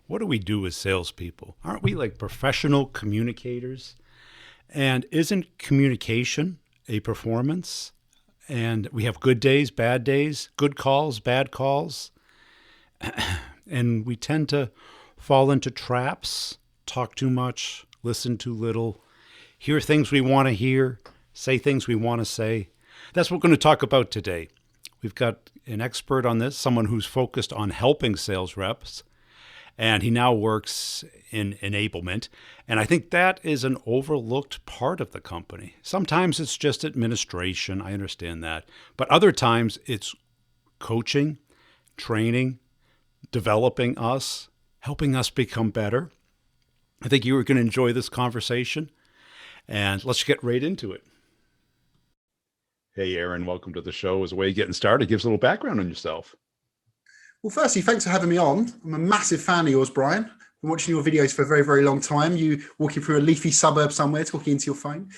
What do we do as salespeople? Aren't we like professional communicators? And isn't communication a performance? And we have good days, good calls, bad calls. And we tend to fall into traps, talk too much, listen too little, hear things we want to hear, say things we want to say. That's what we're going to talk about today. We've got an expert on this, someone who's focused on helping sales reps, and he now works in enablement. And I think that is an overlooked part of the company. Sometimes it's just administration, I understand that. But other times it's coaching, training, developing us, helping us become better. I think you are going to enjoy this conversation. And let's get right into it. Hey, Aaron, welcome to the show. As a way of getting started, give us a little background on yourself. Well, firstly, thanks for having me on. I'm a massive fan of yours, Brian. I've been watching your videos for a very, very long time. You walking through a leafy suburb somewhere, talking into your phone.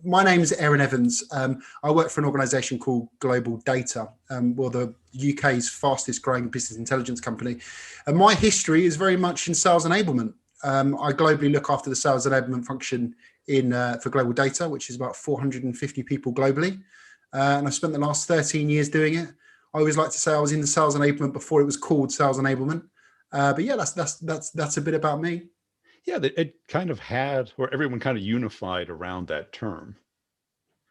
My name is Aaron Evans. I work for an organisation called Global Data, the UK's fastest growing business intelligence company. And my history is very much in sales enablement. I globally look after the sales enablement function for Global Data, which is about 450 people globally. And I've spent the last 13 years doing it. I always like to say I was in the sales enablement before it was called sales enablement. But yeah, that's a bit about me. Yeah, it kind of had, or everyone kind of unified around that term.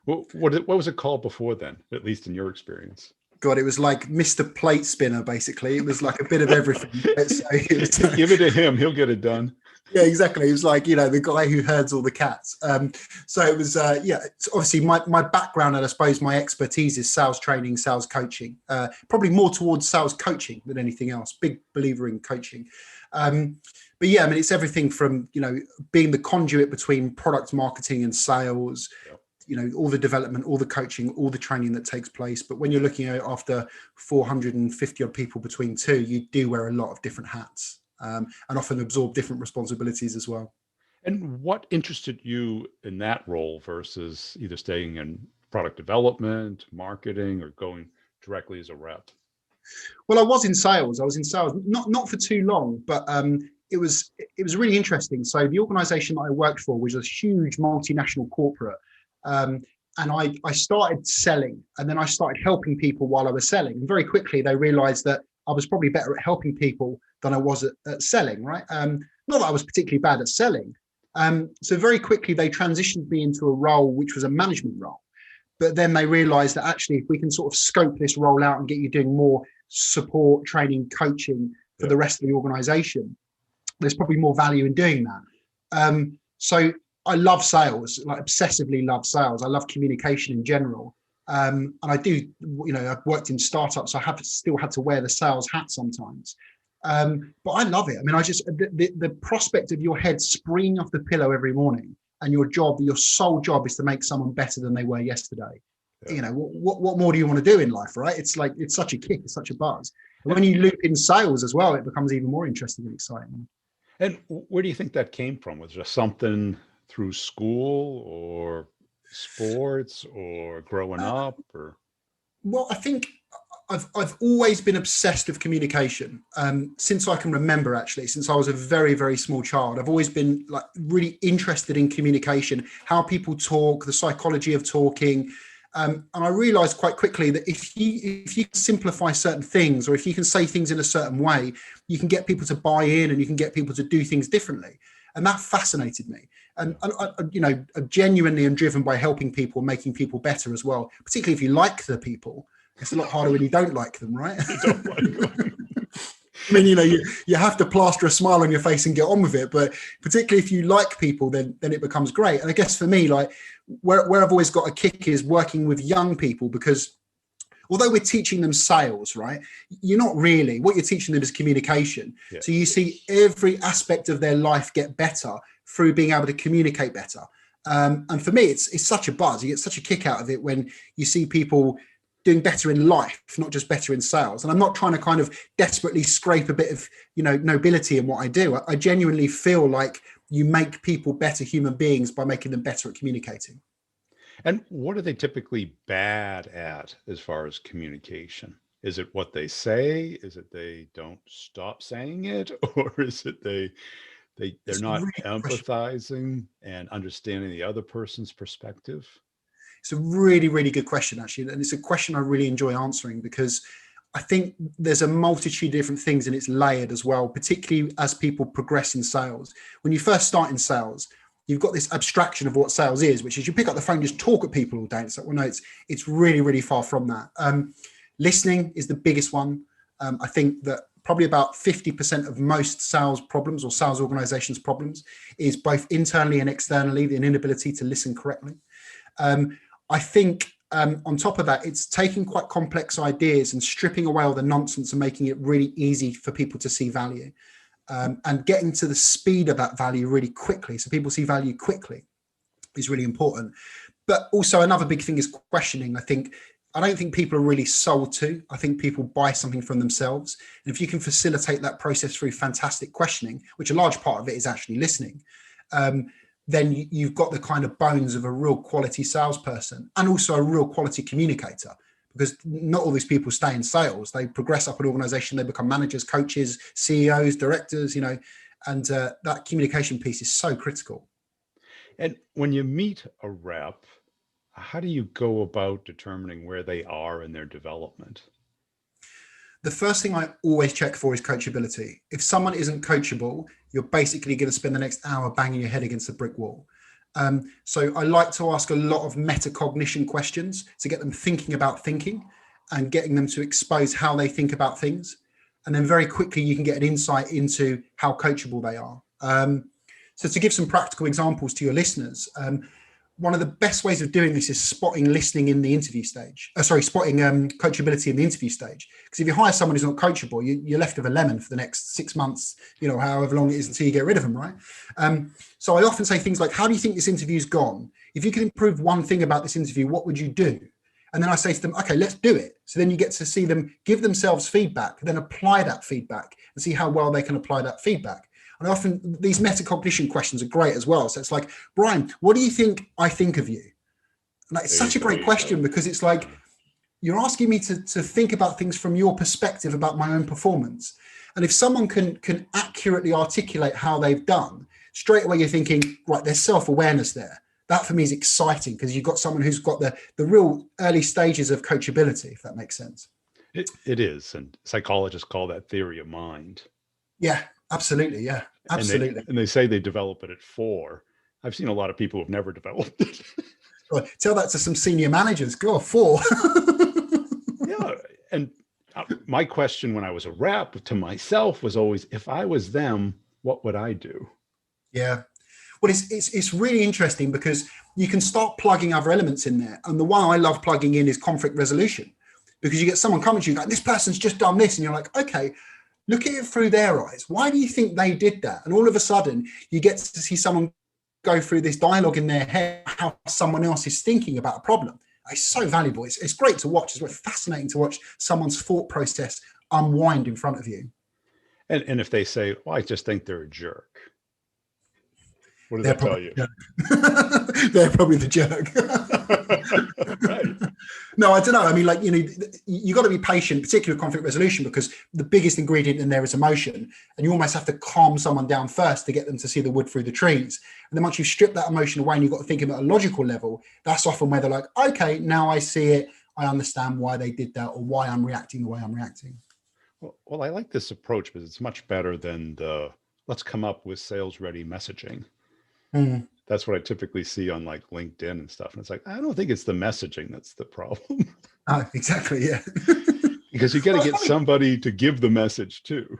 What was it called before then, at least in your experience? God, it was like Mr. Plate Spinner, basically. It was like a bit of everything. So give it to him, he'll get it done. Yeah, exactly. It was like, the guy who herds all the cats. So it was, it's obviously my background, and I suppose my expertise is sales training, sales coaching, probably more towards sales coaching than anything else. Big believer in coaching. But yeah, I mean, it's everything from, being the conduit between product marketing and sales, all the development, all the coaching, all the training that takes place. But when you're looking at after 450 odd people between two, you do wear a lot of different hats. And often absorb different responsibilities as well. And what interested you in that role versus either staying in product development, marketing, or going directly as a rep? Well, I was in sales. Not for too long, but it was really interesting. So the organization that I worked for was a huge multinational corporate. And I started selling, and then I started helping people while I was selling. And very quickly, they realized that I was probably better at helping people than I was at selling, right? Not that I was particularly bad at selling. So very quickly, they transitioned me into a role which was a management role. But then they realized that actually, if we can sort of scope this role out and get you doing more support, training, coaching for the rest of the organization, there's probably more value in doing that. So I love sales, like obsessively love sales. I love communication in general. And I do, I've worked in startups. So I have still had to wear the sales hat sometimes. But I love it. I mean, the prospect of your head springing off the pillow every morning and your sole job is to make someone better than they were yesterday. Yeah. What more do you want to do in life, right? It's like, it's such a kick, it's such a buzz. And when you loop in sales as well, it becomes even more interesting and exciting. And where do you think that came from? Was it just something through school or sports or growing up, or? Well, I think I've always been obsessed with communication since I can remember, actually, since I was a very, very small child. I've always been like really interested in communication, how people talk, the psychology of talking. And I realized quite quickly that if you simplify certain things, or if you can say things in a certain way, you can get people to buy in and you can get people to do things differently. And that fascinated me. And I genuinely am driven by helping people, making people better as well, particularly if you like the people. It's a lot harder when you don't like them, right? You don't like them. I mean, you have to plaster a smile on your face and get on with it. But particularly if you like people, then it becomes great. And I guess for me, like where I've always got a kick is working with young people, because although we're teaching them sales, right, you're not really. What you're teaching them is communication. Yeah. So you see every aspect of their life get better through being able to communicate better. And for me, it's such a buzz. You get such a kick out of it when you see people doing better in life, not just better in sales. And I'm not trying to kind of desperately scrape a bit of, nobility in what I do. I genuinely feel like you make people better human beings by making them better at communicating. And what are they typically bad at as far as communication? Is it what they say? Is it they don't stop saying it? Or is it they're It's a not really good question. empathizing and understanding the other person's perspective? It's a really, really good question, actually. And it's a question I really enjoy answering because I think there's a multitude of different things and it's layered as well, particularly as people progress in sales. When you first start in sales, you've got this abstraction of what sales is, which is you pick up the phone, just talk at people all day. It's like, well, no, it's really, really far from that. Listening is the biggest one. I think that probably about 50% of most sales problems or sales organizations problems is both internally and externally, the inability to listen correctly. I think on top of that, it's taking quite complex ideas and stripping away all the nonsense and making it really easy for people to see value, and getting to the speed of that value really quickly. So people see value quickly is really important. But also another big thing is questioning. I don't think people are really sold to. I think people buy something from themselves. And if you can facilitate that process through fantastic questioning, which a large part of it is actually listening, then you've got the kind of bones of a real quality salesperson and also a real quality communicator, because not all these people stay in sales. They progress up an organization, they become managers, coaches, CEOs, directors, and that communication piece is so critical. And when you meet a rep, how do you go about determining where they are in their development? The first thing I always check for is coachability. If someone isn't coachable, you're basically going to spend the next hour banging your head against a brick wall. So I like to ask a lot of metacognition questions to get them thinking about thinking and getting them to expose how they think about things. And then very quickly, you can get an insight into how coachable they are. So to give some practical examples to your listeners, one of the best ways of doing this is spotting listening in the interview stage. Spotting coachability in the interview stage. Because if you hire someone who's not coachable, you're left with a lemon for the next 6 months, however long it is until you get rid of them, right? So I often say things like, how do you think this interview's gone? If you could improve one thing about this interview, what would you do? And then I say to them, okay, let's do it. So then you get to see them give themselves feedback, then apply that feedback and see how well they can apply that feedback. And often these metacognition questions are great as well. So it's like, Brian, what do you think I think of you? And it's such a great question because it's like, you're asking me to think about things from your perspective about my own performance. And if someone can accurately articulate how they've done, straight away you're thinking, right, there's self-awareness there. That for me is exciting because you've got someone who's got the real early stages of coachability, if that makes sense. It is. And psychologists call that theory of mind. Yeah, absolutely. Yeah, absolutely. And they say they develop it at 4. I've seen a lot of people who've never developed it. Well, tell that to some senior managers. Go 4. Yeah. And my question when I was a rep to myself was always, if I was them, what would I do? Yeah. Well, it's really interesting because you can start plugging other elements in there. And the one I love plugging in is conflict resolution, because you get someone coming to you like, this person's just done this. And you're like, okay, look at it through their eyes. Why do you think they did that? And all of a sudden you get to see someone go through this dialogue in their head, how someone else is thinking about a problem. It's so valuable. It's great to watch. It's fascinating to watch someone's thought process unwind in front of you. And if they say, well, I just think they're a jerk. What does that tell you? They're probably the jerk. Right. No, I don't know. I mean, like, you got to be patient, particularly with conflict resolution, because the biggest ingredient in there is emotion. And you almost have to calm someone down first to get them to see the wood through the trees. And then once you've stripped that emotion away and you've got to think about a logical level, that's often where they're like, okay, now I see it. I understand why they did that or why I'm reacting the way I'm reacting. Well, I like this approach because it's much better than let's come up with sales ready messaging. That's what I typically see on like LinkedIn and stuff. And it's like, I don't think it's the messaging that's the problem. Oh, exactly. Yeah. Because you got to get somebody to give the message too.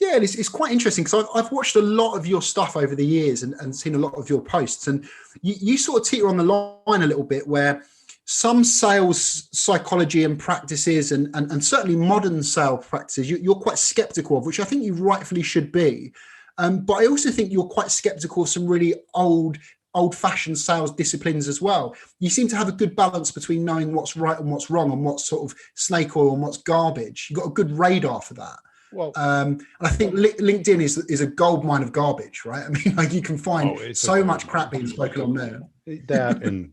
Yeah, it's quite interesting because I've watched a lot of your stuff over the years and seen a lot of your posts. And you sort of teeter on the line a little bit where some sales psychology and practices and certainly modern sales practices, you're quite skeptical of, which I think you rightfully should be. But I also think you're quite skeptical of some really old-fashioned sales disciplines as well. You seem to have a good balance between knowing what's right and what's wrong and what's sort of snake oil and what's garbage. You've got a good radar for that. Well, and I think LinkedIn is a gold mine of garbage, right? I mean, like you can find so much crap being spoken on there. That and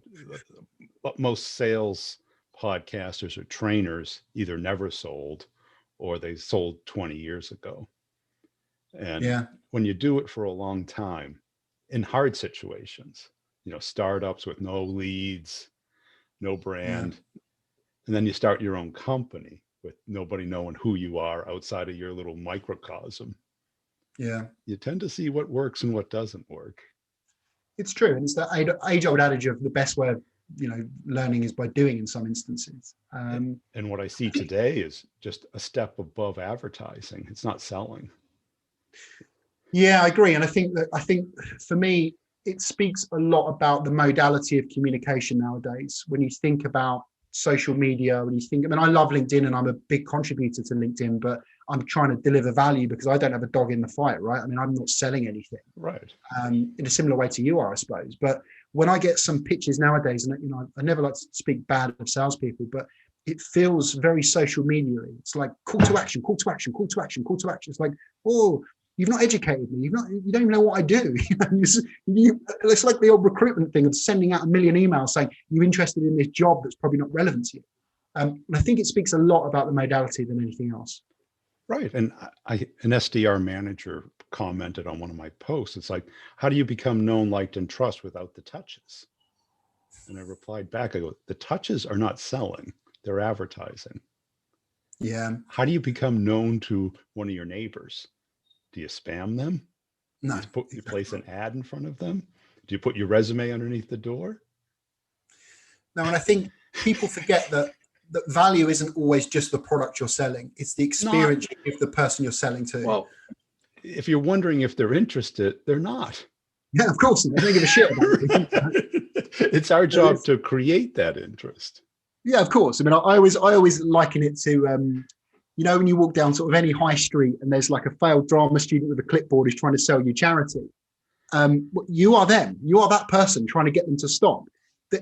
most sales podcasters or trainers either never sold or they sold 20 years ago. And Yeah. when you do it for a long time in hard situations, startups with no leads, no Yeah. brand, and then you start your own company with nobody knowing who you are outside of your little microcosm, Yeah. you tend to see what works and what doesn't work. It's true. And it's the age-old adage of the best way of, learning is by doing in some instances. And what I see today is just a step above advertising. It's not selling. Yeah, I agree. And I think for me, it speaks a lot about the modality of communication nowadays. When you think about social media, I love LinkedIn and I'm a big contributor to LinkedIn, but I'm trying to deliver value because I don't have a dog in the fight, right? I mean, I'm not selling anything. Right. In a similar way to you are, I suppose. But when I get some pitches nowadays, and I never like to speak bad of salespeople, but it feels very social media. It's like call to action, call to action, call to action, call to action. It's like, oh, you've not educated me. You don't even know what I do. It's like the old recruitment thing of sending out a million emails saying you're interested in this job that's probably not relevant to you. And I think it speaks a lot about the modality than anything else. Right. And an SDR manager commented on one of my posts. It's like, how do you become known, liked, and trust without the touches? And I replied back, I go, the touches are not selling, they're advertising. Yeah. How do you become known to one of your neighbors? Do you spam them? No. You place an ad in front of them? Do you put your resume underneath the door? No, and I think people forget that value isn't always just the product you're selling. It's the experience you give the person you're selling to. Well, if you're wondering if they're interested, they're not. Yeah, of course. They don't give a shit about it. It's our job to create that interest. Yeah, of course. I mean, I always liken it to, when you walk down sort of any high street and there's like a failed drama student with a clipboard who's trying to sell you charity. You are them. You are that person trying to get them to stop.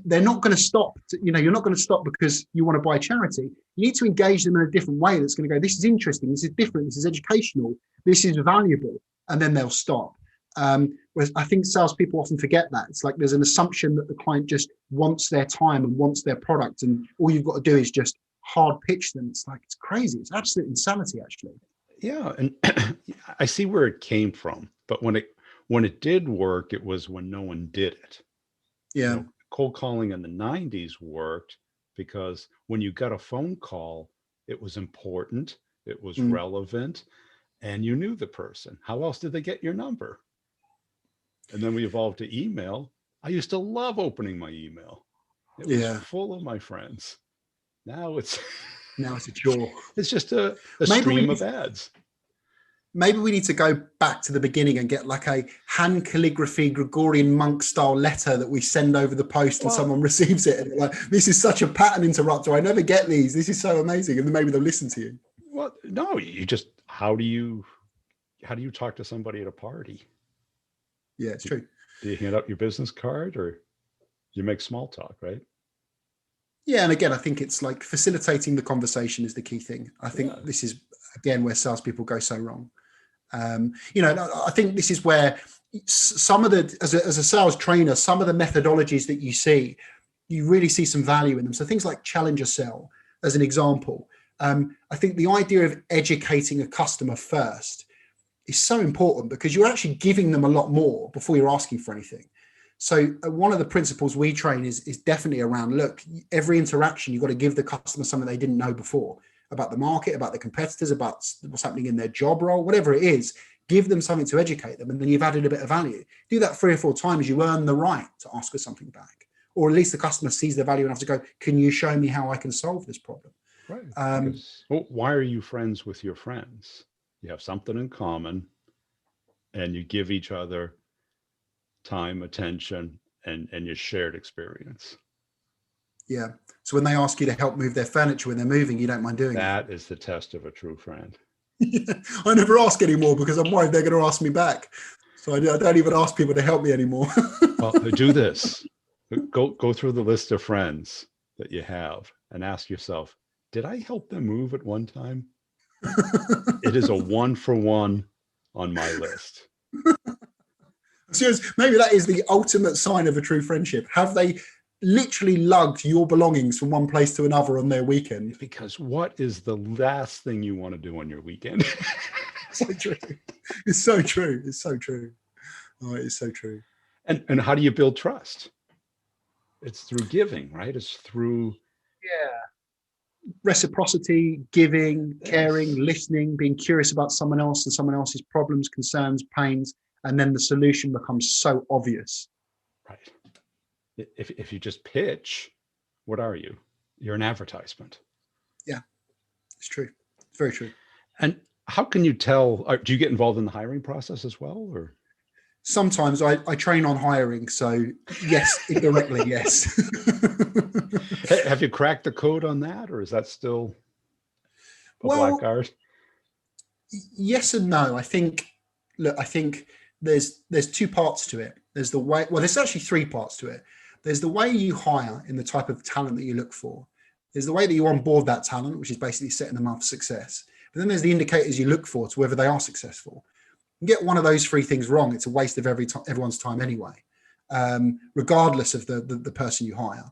They're not going to stop. You're not going to stop because you want to buy charity. You need to engage them in a different way that's going to go, this is interesting, this is different, this is educational, this is valuable, and then they'll stop. Whereas I think salespeople often forget that. It's like there's an assumption that the client just wants their time and wants their product, and all you've got to do is just hard pitch them. It's like, it's crazy. It's absolute insanity, actually. Yeah, and I see where it came from, but when it did work, it was when no one did it. Yeah. Cold calling in the 90s worked because when you got a phone call, it was important, it was relevant, and you knew the person. How else did they get your number? And then we evolved to email. I used to love opening my email. It was full of my friends. Now it's a chore. It's just a stream of ads. Maybe we need to go back to the beginning and get like a hand calligraphy Gregorian monk style letter that we send over the post and someone receives it. And like, this is such a pattern interrupter. I never get these. This is so amazing. And then maybe they'll listen to you. Well, no, you just, how do you talk to somebody at a party? Yeah, it's true. Do you hand out your business card or you make small talk, right? Yeah. And again, I think it's like facilitating the conversation is the key thing. I think this is, again, where salespeople go so wrong. I think this is where some of the, as a sales trainer, some of the methodologies that you see, you really see some value in them. So things like challenger sell, as an example. I think the idea of educating a customer first is so important because you're actually giving them a lot more before you're asking for anything. So one of the principles we train is definitely around, look, every interaction, you've got to give the customer something they didn't know before about the market, about the competitors, about what's happening in their job role, whatever it is, give them something to educate them. And then you've added a bit of value. Do that 3 or 4 times, you earn the right to ask for something back. Or at least the customer sees the value enough to go, can you show me how I can solve this problem? Right. Why are you friends with your friends? You have something in common and you give each other time, attention, and your shared experience. Yeah. So when they ask you to help move their furniture when they're moving, you don't mind doing that. That is the test of a true friend. I never ask anymore because I'm worried they're going to ask me back. So I don't even ask people to help me anymore. Well, do this. Go through the list of friends that you have and ask yourself, did I help them move at one time? It is a 1-for-1 on my list. Maybe that is the ultimate sign of a true friendship. Have they literally lugged your belongings from one place to another on their weekend. Because what is the last thing you want to do on your weekend? So true. It's so true. It's so true. Oh, it's so true. And how do you build trust? It's through giving, right? It's through Reciprocity, giving, yes. caring, listening, being curious about someone else and someone else's problems, concerns, pains, and then the solution becomes so obvious. Right. If you just pitch, what are you? You're an advertisement. Yeah, it's true. It's very true. And how can you tell? Do you get involved in the hiring process as well, or? Sometimes I train on hiring, so yes, indirectly, yes. Have you cracked the code on that, or is that still a Well, black art? yes and no. I think there's two parts to it. There's the way, well, there's actually three parts to it. There's the way you hire in the type of talent that you look for. There's the way that you onboard that talent, which is basically setting them up for success. But then there's the indicators you look for to whether they are successful. You get one of those three things wrong, it's a waste of everyone's time anyway, regardless of the person you hire.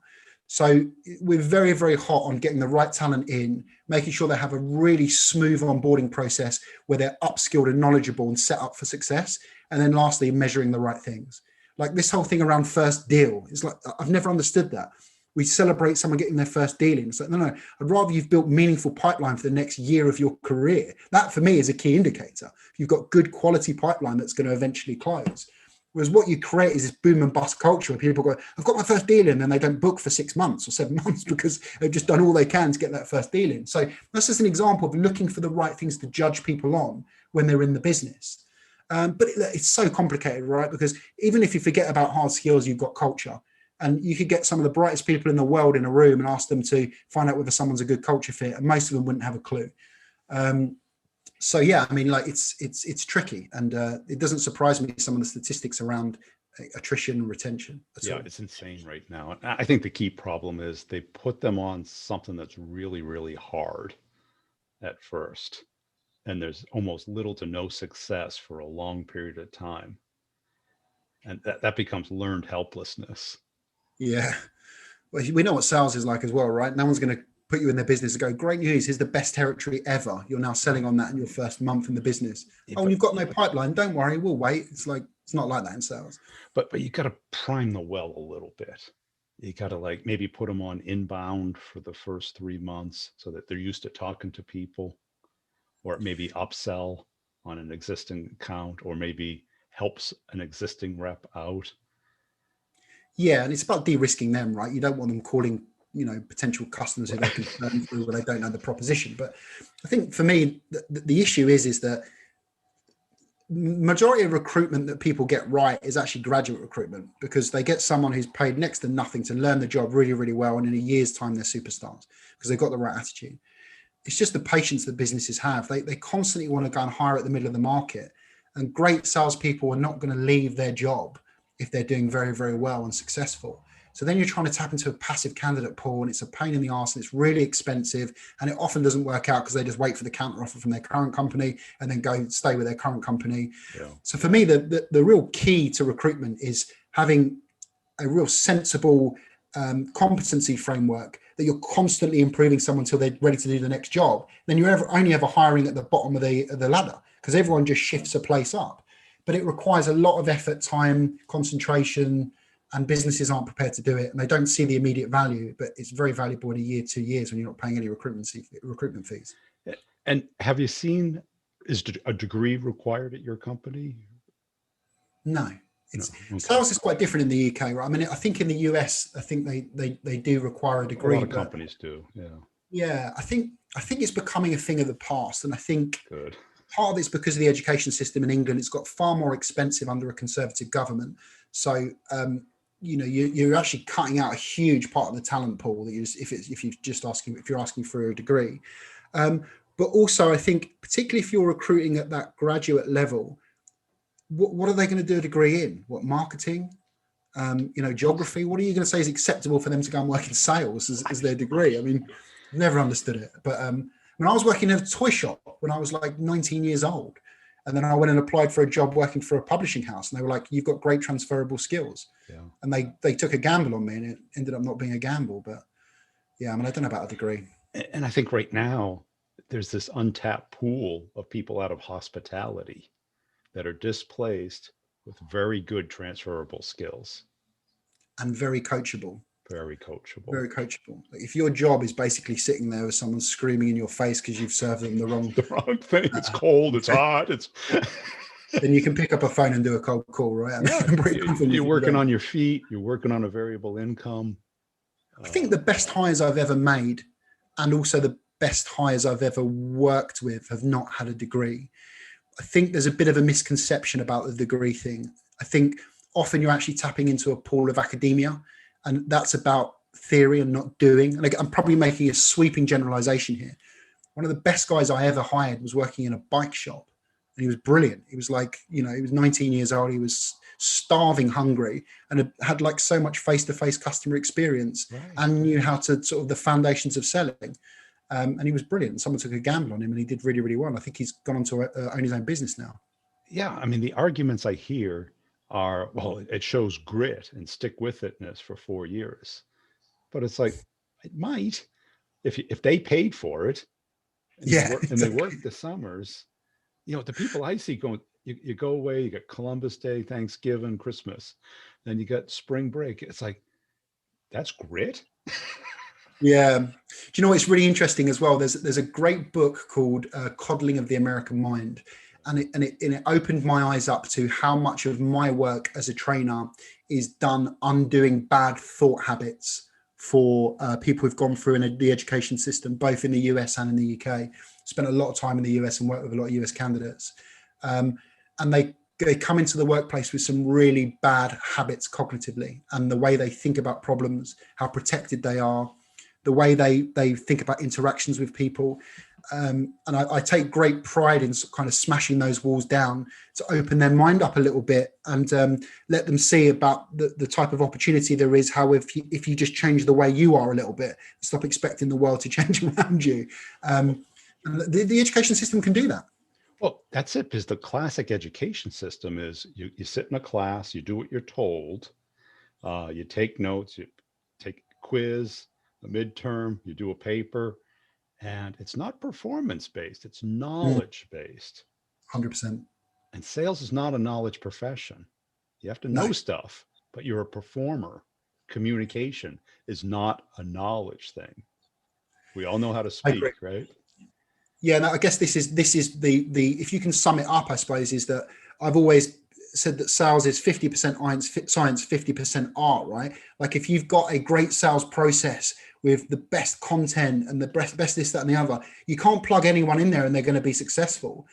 So we're very, very hot on getting the right talent in, making sure they have a really smooth onboarding process where they're upskilled and knowledgeable and set up for success. And then lastly, measuring the right things. Like this whole thing around first deal, it's like, I've never understood that. We celebrate someone getting their first deal in. It's like, no, I'd rather you've built meaningful pipeline for the next year of your career. That for me is a key indicator. You've got good quality pipeline that's going to eventually close. Whereas what you create is this boom and bust culture where people go, I've got my first deal in, and they don't book for 6 months or 7 months because they've just done all they can to get that first deal in. So that's just an example of looking for the right things to judge people on when they're in the business. But it's so complicated, right? Because even if you forget about hard skills, you've got culture. And you could get some of the brightest people in the world in a room and ask them to find out whether someone's a good culture fit, and most of them wouldn't have a clue. So yeah, I mean, like it's tricky, and it doesn't surprise me some of the statistics around attrition and retention. Yeah, it's insane right now. And I think the key problem is they put them on something that's really, really hard at first, and there's almost little to no success for a long period of time, and that becomes learned helplessness. Yeah, well, we know what sales is like as well, right? No one's going to put you in their business and go, great news, here's the best territory ever. You're now selling on that in your first month in the business. Yeah, oh, and you've got no pipeline. Don't worry, we'll wait. It's like, it's not like that in sales. But you got to prime the well a little bit. You got to like maybe put them on inbound for the first 3 months so that they're used to talking to people, or maybe upsell on an existing account, or maybe helps an existing rep out. Yeah, and it's about de-risking them, right? You don't want them calling, potential customers who they're concerned through where they don't know the proposition. But I think for me, the issue is that majority of recruitment that people get right is actually graduate recruitment, because they get someone who's paid next to nothing to learn the job really, really well. And in a year's time, they're superstars because they've got the right attitude. It's just the patience that businesses have. They constantly want to go and hire at the middle of the market. And great salespeople are not going to leave their job if they're doing very, very well and successful. So then you're trying to tap into a passive candidate pool, and it's a pain in the arse, and it's really expensive, and it often doesn't work out because they just wait for the counter offer from their current company and then go stay with their current company. Yeah. So for me, the real key to recruitment is having a real sensible competency framework that you're constantly improving someone until they're ready to do the next job. Then you're only ever hiring at the bottom of the ladder, because everyone just shifts a place up. But it requires a lot of effort, time, concentration, and businesses aren't prepared to do it, and they don't see the immediate value, but it's very valuable in a year, 2 years when you're not paying any recruitment fees. And have you seen, is a degree required at your company? No. Okay. Sales is quite different in the UK, right? I mean, I think in the US, I think they do require a degree. A lot of companies do, yeah. Yeah, I think it's becoming a thing of the past, and I think part of it's because of the education system in England. It's got far more expensive under a Conservative government. So, you're actually cutting out a huge part of the talent pool that if you're asking for a degree. But also, I think particularly if you're recruiting at that graduate level, what are they going to do a degree in? What, marketing? Geography? What are you going to say is acceptable for them to go and work in sales as their degree? I mean, never understood it. But when I was working in a toy shop when I was like 19 years old, And then I went and applied for a job working for a publishing house, and they were like, "You've got great transferable skills." Yeah. And they took a gamble on me, and it ended up not being a gamble. But yeah, I mean, I don't know about a degree. And I think right now there's this untapped pool of people out of hospitality that are displaced with very good transferable skills. And very coachable. Very coachable. Very coachable. Like if your job is basically sitting there with someone screaming in your face because you've served them the wrong The wrong thing. It's cold. It's hot. It's then you can pick up a phone and do a cold call, right? I yeah. mean, You're working on your feet. You're working on a variable income. I think the best hires I've ever made, and also the best hires I've ever worked with, have not had a degree. I think there's a bit of a misconception about the degree thing. I think often you're actually tapping into a pool of academia, and that's about theory and not doing. And I'm probably making a sweeping generalization here. One of the best guys I ever hired was working in a bike shop, and he was brilliant. He was like, he was 19 years old. He was starving hungry and had like so much face-to-face customer experience, right, and knew how to sort of the foundations of selling. And he was brilliant. Someone took a gamble on him and he did really, really well. I think he's gone on to own his own business now. Yeah. I mean, the arguments I hear are, well, it shows grit and stick with itness for 4 years. But it's like, it might, if they paid for it and, they work the summers, the people I see going, you go away, you got Columbus Day, Thanksgiving, Christmas, then you got spring break. It's like, that's grit. Yeah. Do you know what's really interesting as well? There's a great book called Coddling of the American Mind. And it opened my eyes up to how much of my work as a trainer is done undoing bad thought habits for people who've gone through the education system, both in the US and in the UK. Spent a lot of time in the US and worked with a lot of US candidates. And they come into the workplace with some really bad habits cognitively, and the way they think about problems, how protected they are, the way they think about interactions with people. And I take great pride in kind of smashing those walls down to open their mind up a little bit and let them see about the type of opportunity there is, how if you just change the way you are a little bit, stop expecting the world to change around you. And the education system can do that. Well, that's it, because the classic education system is you sit in a class, you do what you're told, you take notes, you take a quiz, a midterm, you do a paper, and it's not performance-based, it's knowledge-based. 100%. And sales is not a knowledge profession. You have to know stuff, but you're a performer. Communication is not a knowledge thing. We all know how to speak, right? Yeah, no, I guess this is the if you can sum it up, I suppose, is that I've always said that sales is 50% science, 50% art, right? Like if you've got a great sales process with the best content and the best this, that, and the other, you can't plug anyone in there and they're going to be successful.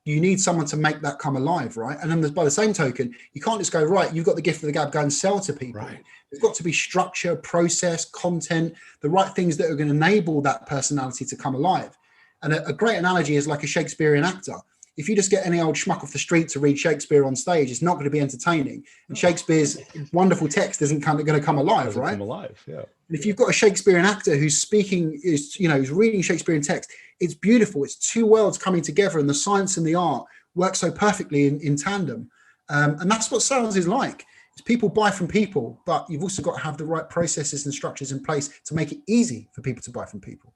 You need someone to make that come alive, right? And then by the same token, you can't just go, right, you've got the gift of the gab, go and sell to people. Right. There's got to be structure, process, content, the right things that are going to enable that personality to come alive. And a great analogy is like a Shakespearean actor. If you just get any old schmuck off the street to read Shakespeare on stage, it's not going to be entertaining. And Shakespeare's wonderful text isn't going to come alive, right? Come alive, yeah. And if you've got a Shakespearean actor who's speaking, who's reading Shakespearean text, it's beautiful. It's two worlds coming together, and the science and the art work so perfectly in tandem. And that's what sales is like. It's people buy from people, but you've also got to have the right processes and structures in place to make it easy for people to buy from people.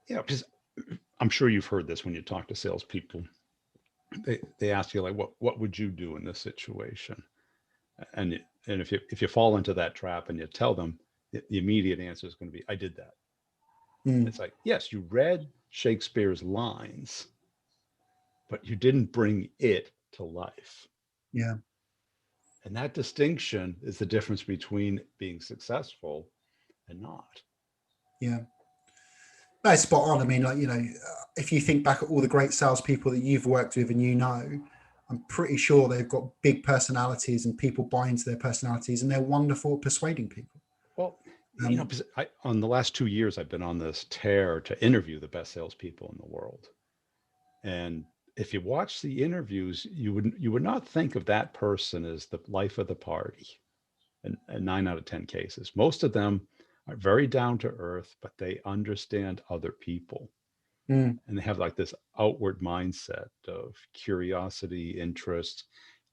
Yeah, because I'm sure you've heard this when you talk to salespeople. They ask you, like, what would you do in this situation? And if you fall into that trap and you tell them, the immediate answer is going to be, I did that. It's like, yes, you read Shakespeare's lines, but you didn't bring it to life. Yeah. And that distinction is the difference between being successful and not. Yeah. That's spot on. I mean, if you think back at all the great salespeople that you've worked with and I'm pretty sure they've got big personalities and people buy into their personalities, and they're wonderful at persuading people. Well, on the last 2 years, I've been on this tear to interview the best salespeople in the world. And if you watch the interviews, you would not think of that person as the life of the party. In 9 out of 10 cases, most of them are very down to earth, but they understand other people. Mm. And they have like this outward mindset of curiosity, interest,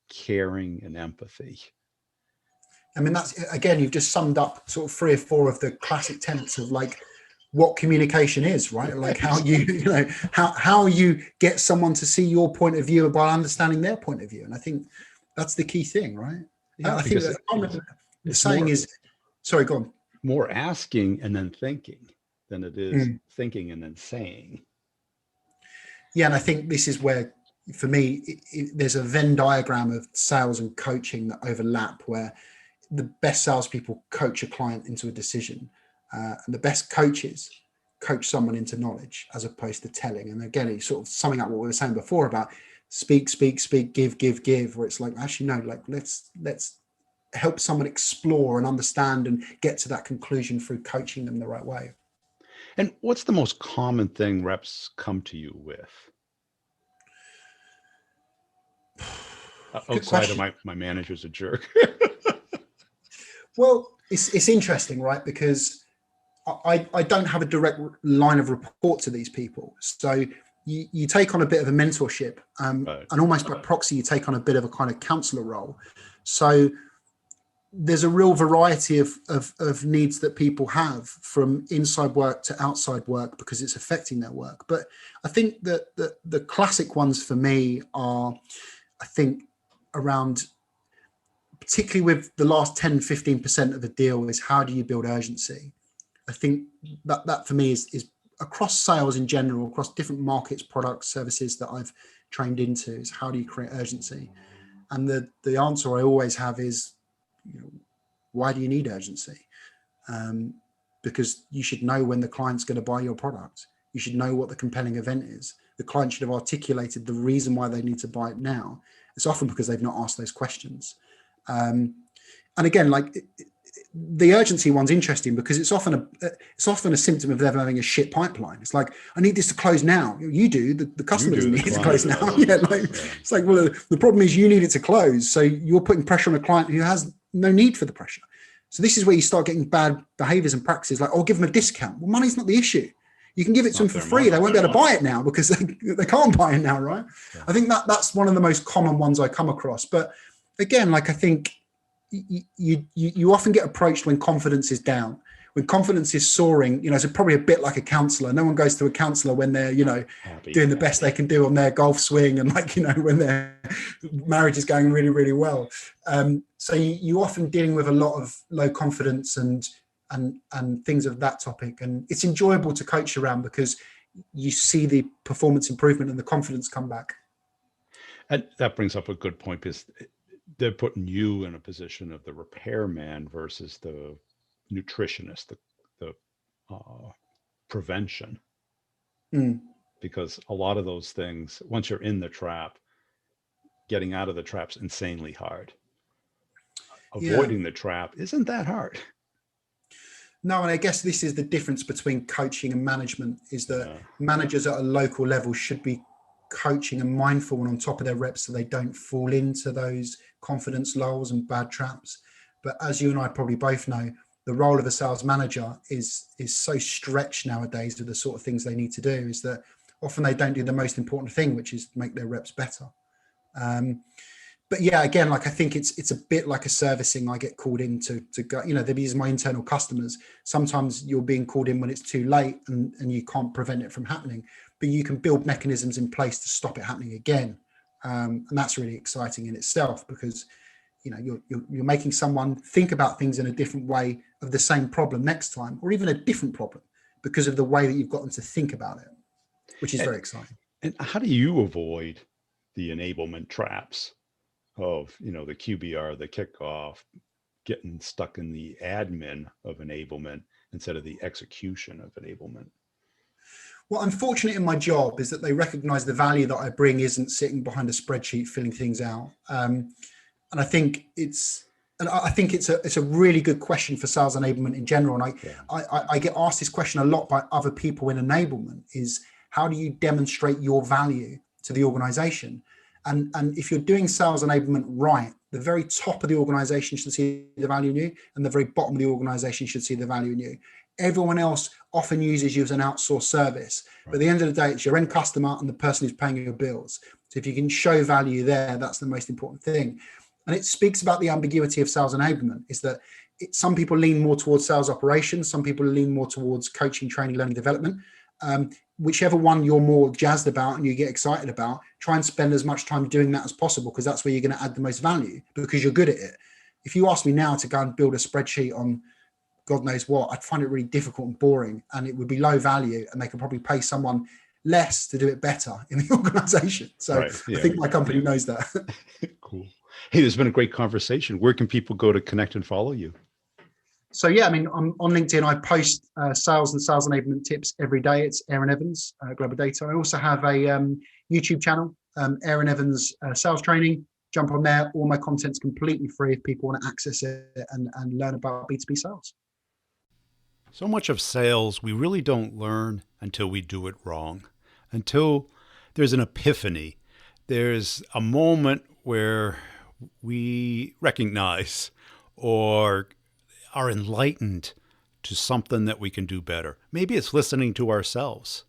caring, and empathy. I mean, that's, again, you've just summed up sort of 3 or 4 of the classic tenets of like what communication is, right? Like how you know, how you get someone to see your point of view by understanding their point of view. And I think that's the key thing, right? Yeah, I think because that the it's saying more is, sorry, go on. more asking and then thinking than it is Mm. thinking and then saying. Yeah, and I think this is where, for me, there's a Venn diagram of sales and coaching that overlap, where the best salespeople coach a client into a decision, and the best coaches coach someone into knowledge as opposed to telling. And again, it's sort of summing up what we were saying before about speak, speak, speak, give, give, give, where it's like, actually, no, like let's help someone explore and understand and get to that conclusion through coaching them the right way. And what's the most common thing reps come to you with? Good Outside of question. my manager's a jerk. Well, it's interesting, right? Because I don't have a direct line of report to these people. So you take on a bit of a mentorship, Right. and almost by proxy, you take on a bit of a kind of counselor role. So there's a real variety of needs that people have, from inside work to outside work, because it's affecting their work. But I think that the classic ones for me are, I think, around, particularly with the last 10-15% of a deal, is how do you build urgency? I think that for me is across sales in general, across different markets, products, services that I've trained into, is how do you create urgency? And the answer I always have is, why do you need urgency? Because you should know when the client's going to buy your product. You should know what the compelling event is. The client should have articulated the reason why they need to buy it now. It's often because they've not asked those questions. And again, like, the urgency one's interesting because it's often a symptom of them having a shit pipeline. It's like, I need this to close now. You do. The customer doesn't need it to close now. Yeah, like, it's like, well, the problem is you need it to close, so you're putting pressure on a client who has no need for the pressure. So this is where you start getting bad behaviors and practices, like, oh, give them a discount. Well, money's not the issue. You can give it to them for free. They won't be able to buy it now because they can't buy it now, right? Yeah. I think that's one of the most common ones I come across. But again, like, I think you often get approached when confidence is down, when confidence is soaring. It's probably a bit like a counselor. No one goes to a counselor when they're doing the best they can do on their golf swing, and when their marriage is going really, really well. So you often dealing with a lot of low confidence and things of that topic, and it's enjoyable to coach around because you see the performance improvement and the confidence come back. And that brings up a good point, because they're putting you in a position of the repairman versus the nutritionist, the prevention. Because a lot of those things, once you're in the trap, getting out of the trap's insanely hard. Avoiding the trap isn't that hard. No, and I guess this is the difference between coaching and management, is that managers at a local level should be coaching and mindful and on top of their reps so they don't fall into those confidence lulls and bad traps. But as you and I probably both know, the role of a sales manager is so stretched nowadays with the sort of things they need to do, is that often they don't do the most important thing, which is make their reps better. But yeah, again, like, I think it's a bit like a servicing. I get called in to go, these are my internal customers. Sometimes you're being called in when it's too late and you can't prevent it from happening, but you can build mechanisms in place to stop it happening again. And that's really exciting in itself, because you're making someone think about things in a different way of the same problem next time, or even a different problem, because of the way that you've got them to think about it, which is very exciting. And how do you avoid the enablement traps of, the QBR, the kickoff, getting stuck in the admin of enablement instead of the execution of enablement? What I'm fortunate in my job is that they recognize the value that I bring isn't sitting behind a spreadsheet filling things out. And I think it's a really good question for sales enablement in general. And I get asked this question a lot by other people in enablement, is how do you demonstrate your value to the organization? And if you're doing sales enablement right, the very top of the organization should see the value in you, and the very bottom of the organization should see the value in you. Everyone else often uses you as an outsourced service. But at the end of the day, it's your end customer and the person who's paying your bills. So if you can show value there, that's the most important thing. And it speaks about the ambiguity of sales enablement, is that some people lean more towards sales operations, some people lean more towards coaching, training, learning, development. Whichever one you're more jazzed about and you get excited about, try and spend as much time doing that as possible, because that's where you're going to add the most value, because you're good at it. If you ask me now to go and build a spreadsheet on God knows what, I'd find it really difficult and boring, and it would be low value, and they could probably pay someone less to do it better in the organization. So I think my company knows that. Cool. Hey, this has been a great conversation. Where can people go to connect and follow you? So yeah, I mean, I'm on LinkedIn. I post sales and sales enablement tips every day. It's Aaron Evans, Global Data. I also have a YouTube channel, Aaron Evans Sales Training. Jump on there. All my content's completely free if people want to access it and learn about B2B sales. So much of sales we really don't learn until we do it wrong, until there's an epiphany. There's a moment where we recognize or are enlightened to something that we can do better. Maybe it's listening to ourselves.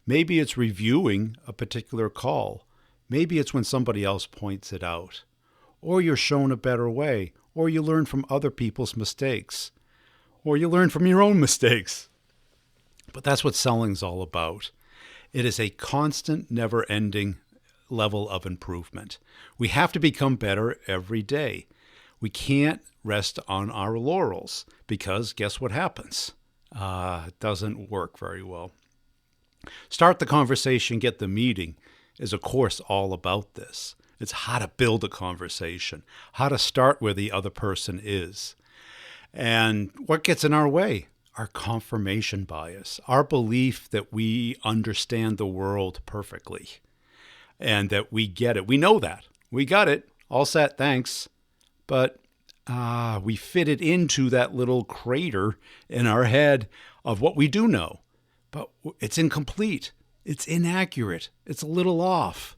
Maybe it's reviewing a particular call. Maybe it's when somebody else points it out. Or you're shown a better way. Or you learn from other people's mistakes. Or you learn from your own mistakes. But that's what selling's all about. It is a constant, never-ending level of improvement. We have to become better every day. We can't rest on our laurels, because guess what happens? It doesn't work very well. Start the conversation, get the meeting is a course all about this. It's how to build a conversation, how to start where the other person is. And what gets in our way? Our confirmation bias, our belief that we understand the world perfectly and that we get it. We know that. We got it. All set, thanks. But we fit it into that little crater in our head of what we do know. But it's incomplete. It's inaccurate. It's a little off.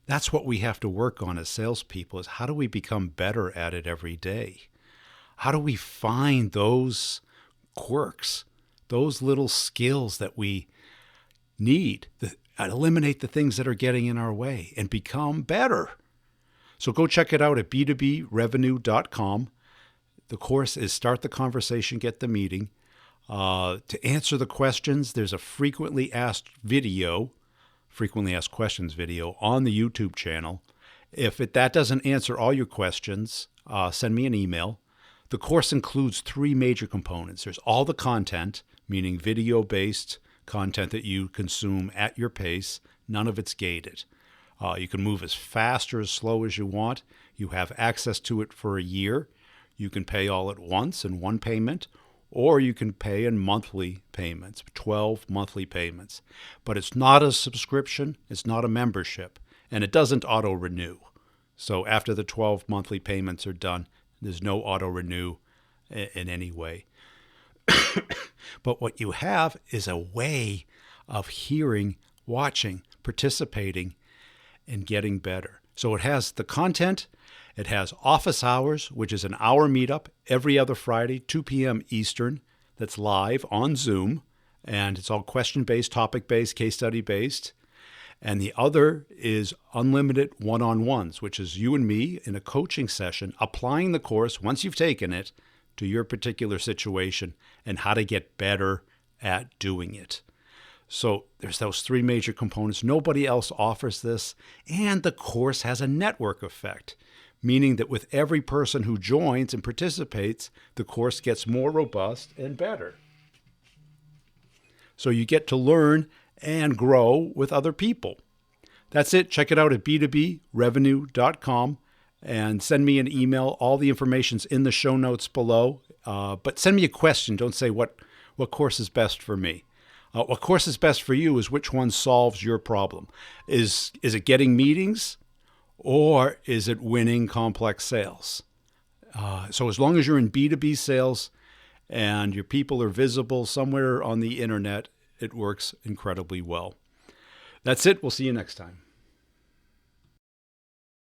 That's what we have to work on as salespeople, is how do we become better at it every day? How do we find those quirks, those little skills that we need, eliminate the things that are getting in our way and become better? So go check it out at b2brevenue.com. The course is Start the Conversation, Get the Meeting. To answer the questions, there's a frequently asked questions video on the YouTube channel. If that doesn't answer all your questions, send me an email. The course includes 3 major components. There's all the content, meaning video-based content that you consume at your pace. None of it's gated. You can move as fast or as slow as you want. You have access to it for a year. You can pay all at once in one payment, or you can pay in monthly payments, 12 monthly payments. But it's not a subscription, it's not a membership, and it doesn't auto-renew. So after the 12 monthly payments are done, there's no auto-renew in any way. But what you have is a way of hearing, watching, participating, and getting better. So it has the content. It has office hours, which is an hour meetup every other Friday, 2 p.m. Eastern, that's live on Zoom. And it's all question-based, topic-based, case study-based. And the other is unlimited one-on-ones, which is you and me in a coaching session, applying the course once you've taken it to your particular situation and how to get better at doing it. So there's those 3 major components. Nobody else offers this. And the course has a network effect, meaning that with every person who joins and participates, the course gets more robust and better. So you get to learn and grow with other people. That's it. Check it out at b2brevenue.com and send me an email. All the information's in the show notes below. But send me a question. Don't say what course is best for me. What course is best for you is which one solves your problem. Is it getting meetings, or is it winning complex sales? So as long as you're in B2B sales and your people are visible somewhere on the internet, it works incredibly well. That's it. We'll see you next time.